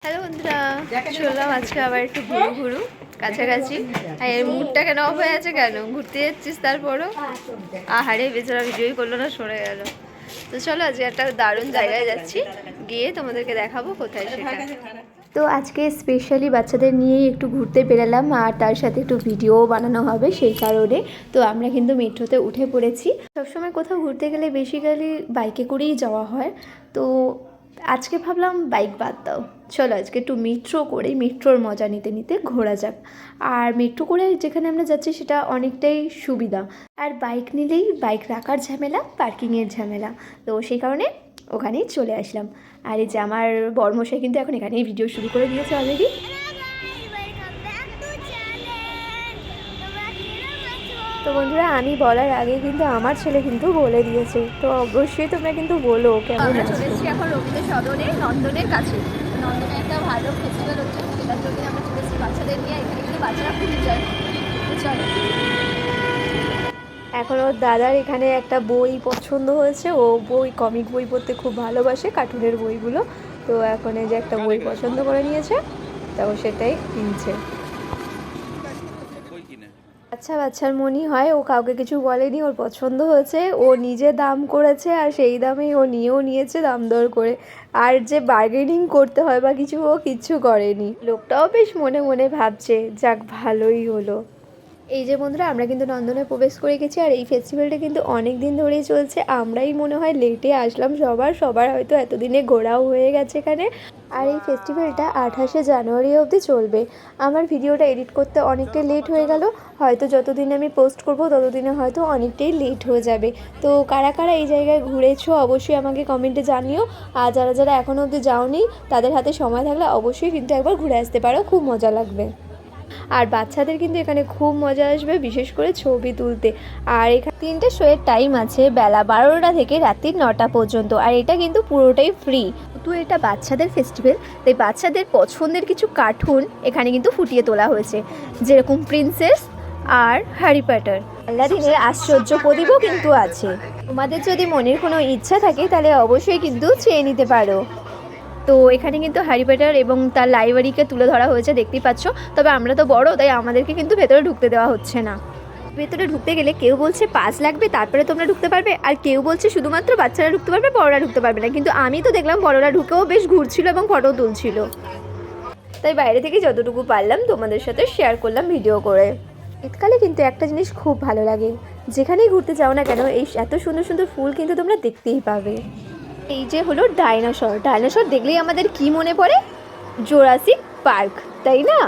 Hello বন্ধুরা, চললাম আজকে আবার একটু ঘুরু কাছাকাছি। আর এর মুডটা কেন অফ হয়ে আছে কেন? ঘুরতে যাচ্ছিস তারপরও আহারে বেচারা ভিডিওই করলো না, সরে গেল। তো চলো আজকে একটা দারুণ জায়গায় যাচ্ছি, গিয়ে তোমাদেরকে দেখাবো কোথায় সেটা। তো আজকে স্পেশালি বাচ্চাদের নিয়েই একটু ঘুরতে বেরালাম, আর তার সাথে একটু ভিডিও বানানো হবে সেই কারণে। তো আমরা কিন্তু মেট্রোতে উঠে পড়েছি। সবসময় কোথাও ঘুরতে গেলে বেসিক্যালি বাইকে করেই যাওয়া হয়, তো আজকে ভাবলাম বাইক বাদ দাও, চলো আজকে একটু মেট্রো করে মেট্রোর মজা নিতে নিতে ঘোরা যাক। আর মেট্রো করে যেখানে আমরা যাচ্ছি সেটা অনেকটাই সুবিধা, আর বাইক নিলেই বাইক রাখার ঝামেলা, পার্কিংয়ের ঝামেলা, তো সেই কারণে ওখানেই চলে আসলাম। আর এই যে আমার বড়মশাই কিন্তু এখন এখানেই ভিডিও শুরু করে দিয়েছে অলরেডি। তো বন্ধুরা, আমি বলার আগে কিন্তু আমার ছেলে কিন্তু বলে দিয়েছে, তো অবশ্যই তোমরা কিন্তু বলো কেমন। আমরা চলে এসেছি এখন রবীন্দ্র সদনে, নন্দনের কাছে। নন্দনে একটা ভালো ফেস্টিভ্যাল হচ্ছে, সেটার জন্য আমরা চলে এসেছি বাচ্চাদের নিয়ে। এখানে কিন্তু বাচ্চারা খুবই যায়। চলো, এখন ওর দাদার এখানে একটা বই পছন্দ হয়েছে, ও বই কমিক বই পড়তে খুব ভালোবাসে, কার্টুনের বইগুলো। তো এখন এই যে একটা বই পছন্দ করে নিয়েছে, তো সেটাই কিনছে। আচ্ছা, বাচ্চার মনই হয়, ও কাউকে কিছু বলেনি, ওর পছন্দ হয়েছে, ও নিজে দাম করেছে, আর সেই দামেই ও নিয়েও নিয়েছে দাম দর করে। আর যে বার্গেনিং করতে হয় বা কিছু, ও কিচ্ছু করেনি। লোকটাও বেশ মনে মনে ভাবছে যাক ভালোই হলো। এই যে বন্ধুরা, আমরা কিন্তু নন্দনে প্রবেশ করে গেছি, আর এই ফেস্টিভ্যালটা কিন্তু অনেক দিন ধরেই চলছে। আমরাই মনে হয় লেটে আসলাম, সবার হয়তো এতদিনে ঘোরাও হয়ে গেছে এখানে। আর এই ফেস্টিভ্যালটা 28শে জানুয়ারি অবধি চলবে। আমার ভিডিওটা এডিট করতে অনেকটাই লেট হয়ে গেল, হয়তো যতদিনে আমি পোস্ট করব ততদিনে হয়তো অনেকটাই লেট হয়ে যাবে। তো কারা কারা এই জায়গায় ঘুরেছো অবশ্যই আমাকে কমেন্টে জানিও। আর যারা যারা এখনও অবধি যাওনি, তাদের হাতে সময় থাকলে অবশ্যই কিন্তু একবার ঘুরে আসতে পারো, খুব মজা লাগবে। আর বাচ্চাদের কিন্তু এখানে খুব মজা আসবে, বিশেষ করে ছবি তুলতে। আর এখানে 3টে শোয়ের টাইম আছে, বেলা 12টা থেকে রাত্রি 9টা পর্যন্ত, আর এটা কিন্তু পুরোটাই ফ্রি। তো এটা বাচ্চাদের ফেস্টিভ্যাল, তাই বাচ্চাদের পছন্দের কিছু কার্টুন এখানে কিন্তু ফুটিয়ে তোলা হয়েছে, যেরকম প্রিন্সেস আর হ্যারি পটার। আলাদিনের আশ্চর্য প্রদীপও কিন্তু আছে। তোমাদের যদি মনের কোনো ইচ্ছা থাকে তাহলে অবশ্যই কিন্তু চেয়ে নিতে পারো। তো এখানে কিন্তু হ্যারি পটার এবং তার লাইব্রেরিকে তুলে ধরা হয়েছে, দেখতেই পাচ্ছ। তবে আমরা তো বড়, তাই আমাদেরকে কিন্তু ভেতরে ঢুকতে দেওয়া হচ্ছে না। ভেতরে ঢুকতে গেলে কেউ বলছে পাস লাগবে তারপরে তোমরা ঢুকতে পারবে, আর কেউ বলছে শুধুমাত্র বাচ্চারা ঢুকতে পারবে, বড়রা ঢুকতে পারবে না। কিন্তু আমি তো দেখলাম বড়রা ঢুকেও বেশ ঘুরছিল এবং ফটো তুলছিল, তাই বাইরে থেকে যতটুকু পারলাম তোমাদের সাথে শেয়ার করলাম ভিডিও করে। শীতকালে কিন্তু একটা জিনিস খুব ভালো লাগে, যেখানেই ঘুরতে যাও না কেন এই এত সুন্দর সুন্দর ফুল কিন্তু তোমরা দেখতেই পাবে। এই যে হলো ডাইনোসর, ডাইনোসর দেখলেই আমাদের কি মনে পড়ে? জোরাসিক পার্ক, তাই না?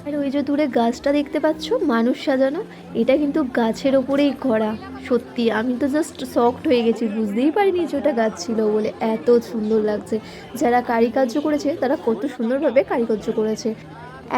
আর ওই যে দূরে গাছটা দেখতে পাচ্ছ মানুষ সাজানো, এটা কিন্তু গাছের ওপরেই করা। সত্যি আমি তো জাস্ট শকড হয়ে গেছি, বুঝতেই পারিনি যে ওটা গাছ ছিল বলে, এত সুন্দর লাগছে। যারা কারিকার্য করেছে তারা কত সুন্দরভাবে কারিকার্য করেছে।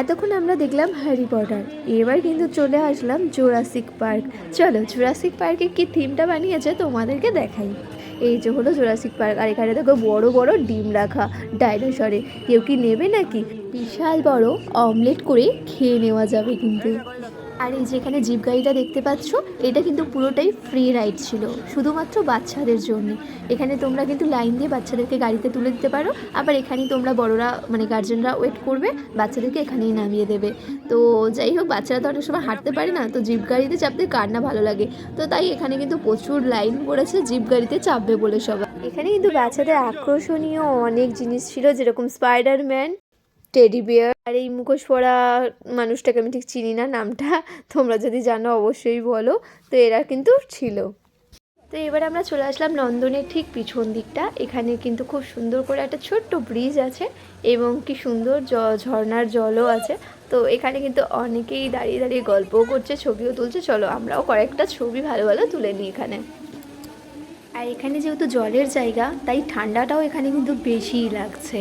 এতক্ষণ আমরা দেখলাম হ্যারি পটার, এবার কিন্তু চলে আসলাম জোরাসিক পার্ক। চলো জোরাসিক পার্কে কি থিমটা বানিয়েছে তোমাদেরকে দেখাই। এই যে হলো জোরাসিক পার্ক, আর এখানে দেখো বড় বড় ডিম রাখা ডাইনোসরে। কেউ কি নেবে নাকি? বিশাল বড় অমলেট করে খেয়ে নেওয়া যাবে কিন্তু। আর এই যেখানে জিপ গাড়িটা দেখতে পাচ্ছ, এটা কিন্তু পুরোটাই ফ্রি রাইড ছিল, শুধুমাত্র বাচ্চাদের জন্য। এখানে তোমরা কিন্তু লাইন দিয়ে বাচ্চাদেরকে গাড়িতে তুলে দিতে পারো, আবার এখানেই তোমরা বড়রা মানে গার্জেনরা ওয়েট করবে, বাচ্চাদেরকে এখানেই নামিয়ে দেবে। তো যাই হোক, বাচ্চারা তো অনেক সময় হাঁটতে পারে না, তো জিপ গাড়িতে চাপতে কার না ভালো লাগে। তো তাই এখানে কিন্তু প্রচুর লাইন পড়েছে জিপ গাড়িতে চাপবে বলে সবাই। এখানে কিন্তু বাচ্চাদের আকর্ষণীয় অনেক জিনিস ছিল, যেরকম স্পাইডারম্যান, টেডি বিয়ার, আর এই মুখোশ পরা মানুষটাকে আমি ঠিক চিনি না নামটা, তোমরা যদি জানো অবশ্যই বলো। তো এরা কিন্তু ছিল। তো এবার আমরা চলে আসলাম নন্দনের ঠিক পিছন দিকটা। এখানে কিন্তু খুব সুন্দর করে একটা ছোট্ট ব্রিজ আছে, এবং কি সুন্দর ঝর্ণার জলও আছে। তো এখানে কিন্তু অনেকেই দাঁড়িয়ে দাঁড়িয়ে গল্পও করছে, ছবিও তুলছে। চলো আমরাও কয়েকটা ছবি ভালো ভালো তুলে নিই এখানে। আর এখানে যেহেতু জলের জায়গা, তাই ঠান্ডাটাও এখানে কিন্তু বেশিই লাগছে।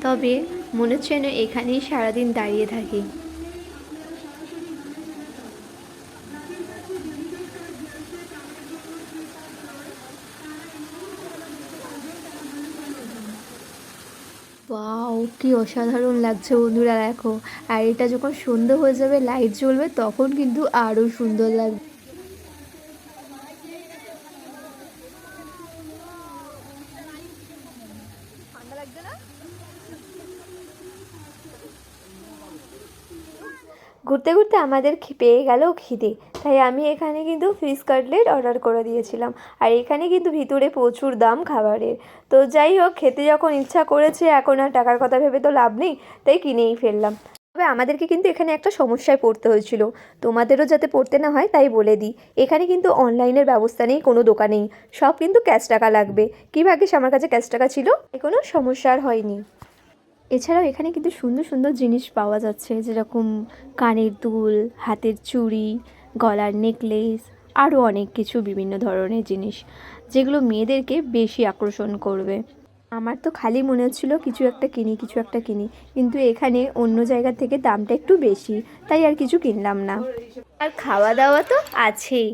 তবে মনে হচ্ছে যেন এখানেই সারাদিন দাঁড়িয়ে থাকি। ওয়াও, কি অসাধারণ লাগছে বন্ধুরা, দেখো। আর এটা যখন সন্ধ্যে হয়ে যাবে, লাইট জ্বলবে, তখন কিন্তু আরও সুন্দর লাগবে। ঠান্ডা লাগছে না? ঘুরতে ঘুরতে আমাদের পেয়ে গেল খিদে, তাই আমি এখানে কিন্তু ফিশ কাটলেট অর্ডার করে দিয়েছিলাম। আর এখানে কিন্তু ভিতরে প্রচুর দাম খাবারের। তো যাই হোক, খেতে যখন ইচ্ছা করেছে, এখন আর টাকার কথা ভেবে তো লাভ নেই, তাই কিনেই ফেললাম। তবে আমাদেরকে কিন্তু এখানে একটা সমস্যায় পড়তে হয়েছিল, তোমাদেরও যাতে পড়তে না হয় তাই বলে দিই। এখানে কিন্তু অনলাইনের ব্যবস্থা নেই, কোনো দোকানেই, সব কিন্তু ক্যাশ টাকা লাগবে। কী ভাগ্যিস আমার কাছে ক্যাশ টাকা ছিল, কোনো সমস্যা আর হয়নি। এছাড়াও এখানে কিন্তু সুন্দর সুন্দর জিনিস পাওয়া যাচ্ছে, যেরকম কানের দুল, হাতের চুড়ি, গলার নেকলেস, আরও অনেক কিছু বিভিন্ন ধরনের জিনিস, যেগুলো মেয়েদেরকে বেশি আকর্ষণ করবে। আমার তো খালি মনে হচ্ছিল কিছু একটা কিনি, কিছু একটা কিনি, কিন্তু এখানে অন্য জায়গা থেকে দামটা একটু বেশি, তাই আর কিছু কিনলাম না। আর খাওয়া দাওয়া তো আছেই।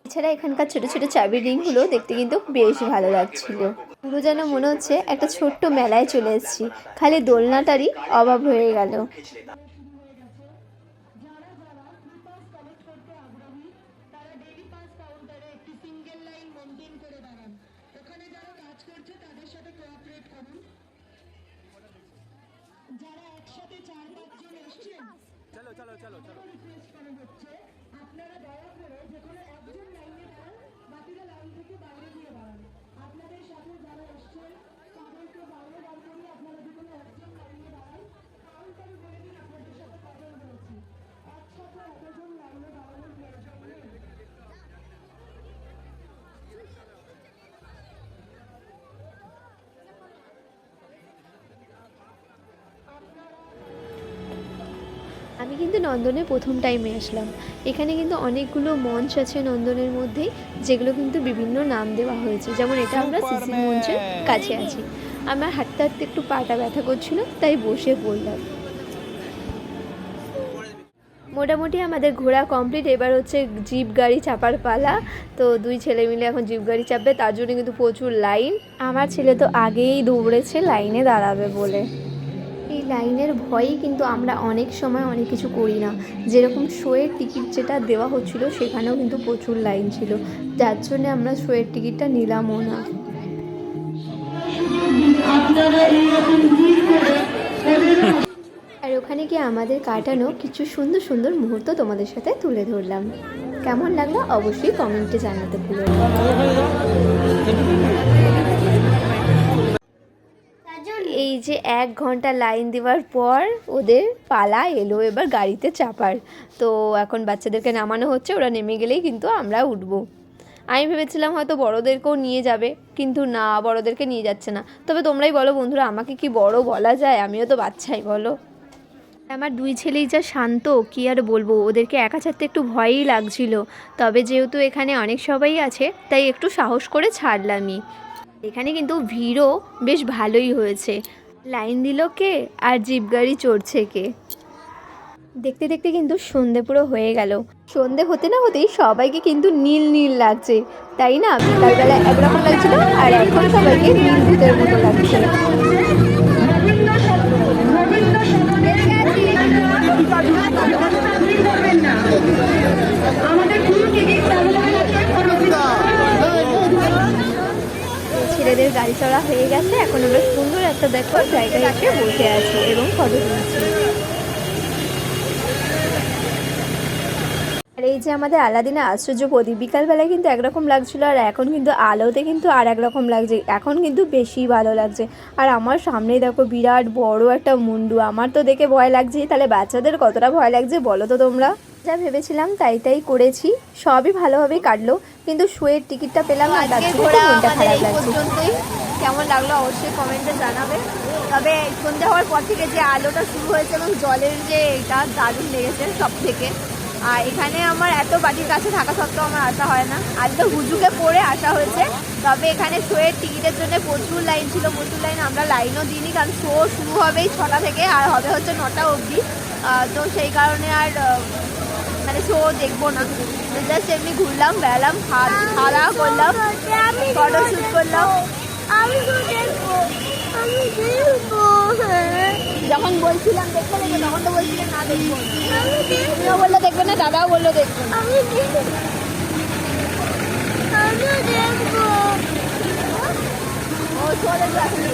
এছাড়া এখানকার ছোটো ছোটো চাবির রিংগুলো দেখতে কিন্তু বেশ ভালো লাগছিল। পুরো যেন মনে হচ্ছে একটা ছোট্ট মেলায় চলে এসেছি, খালি দোলনাটারই অভাব হয়ে গেল। আমি কিন্তু নন্দনে প্রথম টাইমে আসলাম। এখানে কিন্তু অনেকগুলো মঞ্চ আছে নন্দনের মধ্যেই, যেগুলো কিন্তু বিভিন্ন নাম দেওয়া হয়েছে। যেমন এটা আমরা সিসি মঞ্চের কাছে আছি। আমার হাঁটতে হাঁটতে একটু পাটা ব্যথা করছিল, তাই বসে পড়লাম। মোটামুটি আমাদের ঘোরা কমপ্লিট, এবার হচ্ছে জিপ গাড়ি চাপার পালা। তো দুই ছেলে মিলে এখন জিপ গাড়ি চাপবে, তার জন্য কিন্তু প্রচুর লাইন। আমার ছেলে তো আগেই দৌড়েছে লাইনে দাঁড়াবে বলে। এই লাইনের ভয়েই কিন্তু আমরা অনেক সময় অনেক কিছু করি না। যেরকম শোয়ের টিকিট যেটা দেওয়া হচ্ছিলো, সেখানেও কিন্তু প্রচুর লাইন ছিল, যার জন্য আমরা শোয়ের টিকিটটা নিলামও না। আর ওখানে গিয়ে আমাদের কাটানো কিছু সুন্দর সুন্দর মুহূর্ত তোমাদের সাথে তুলে ধরলাম। কেমন লাগলো অবশ্যই কমেন্টে জানাতে ভুলো না। এই যে 1 ঘন্টা লাইন দেওয়ার পর ওদের পালা এলো এবার গাড়িতে চাপার। তো এখন বাচ্চাদেরকে নামানো হচ্ছে, ওরা নেমে গেলেই কিন্তু আমরা উঠবো। আমি ভেবেছিলাম হয়তো বড়োদেরকেও নিয়ে যাবে, কিন্তু না, বড়োদেরকে নিয়ে যাচ্ছে না। তবে তোমরাই বলো বন্ধুরা, আমাকে কি বড় বলা যায়? আমিও তো বাচ্চাই, বলো। আমার দুই ছেলেই যা শান্ত, কী আর বলবো, ওদেরকে একা ছাড়তে একটু ভয়ই লাগছিল। তবে যেহেতু এখানে অনেক সবাই আছে, তাই একটু সাহস করে ছাড়লামই। এখানে কিন্তু ভিড়ও বেশ ভালোই হয়েছে। লাইন দিল কে আর জিপ গাড়ি চড়ছে কে। দেখতে দেখতে কিন্তু সন্ধে পুরো হয়ে গেল। সন্ধে হতে না হতেই সবাইকে কিন্তু নীল নীল লাগছে, তাই না? বিকালবেলা একরকম লাগছিল, আর এখন সবাইকে নীল ভূতের মতো লাগছে। ছেলেদের গাড়ি চড়া হয়ে গেছে, এখন আমরা সুন্দর একটা দেখো জায়গায় এসে বসে আছি এবং ফটো তুলছি। আর এই যে আমাদের আলাদিনের আশ্চর্য প্রদীপ, বিকালবেলায় কিন্তু একরকম লাগছিল, আর এখন কিন্তু আলোতে কিন্তু আর একরকম লাগছে, এখন কিন্তু বেশি ভালো লাগছে। আর আমার সামনেই দেখো বিরাট বড় একটা মুন্ডু, আমার তো দেখে ভয় লাগছে, তাহলে বাচ্চাদের কতটা ভয় লাগছে বলো তো তোমরা। যা ভেবেছিলাম তাই করেছি, সবই ভালোভাবেই কাটলো, কিন্তু শোয়ের টিকিটটা পেলাম না, তার জন্য মনটা খারাপ লাগছে। কেমন লাগলো অবশ্যই কমেন্টে জানাবে। তবে সন্ধ্যা হওয়ার পর থেকে যে আলোটা শুরু হয়েছে এবং জলের যে এটা দারুণ লেগেছে সব থেকে। আর এখানে আমার এত বাড়ির কাছে থাকা সত্ত্বেও আমার আসা হয় না, আজ তো হুজুকে পড়ে আসা হয়েছে। তবে এখানে শোয়ের টিকিটের জন্য প্রচুর লাইন ছিল, প্রচুর লাইন। আমরা লাইনও দিইনি, কারণ শো শুরু হবেই 6টা থেকে, আর হবে হচ্ছে 9টা অবধি। তো সেই কারণে আর মানে শো দেখবো না, জাস্ট এমনি ঘুরলাম, বেড়ালাম, খাওয়া দাওয়া করলাম, ফটো শ্যুট করলাম। যখন বলছিলাম দেখবো দেখবো, তখন তো বলছিলেন না দেখবো, তুমিও বললো দেখবে না, দাদাও বললো দেখবো। ও চলে যাচ্ছে।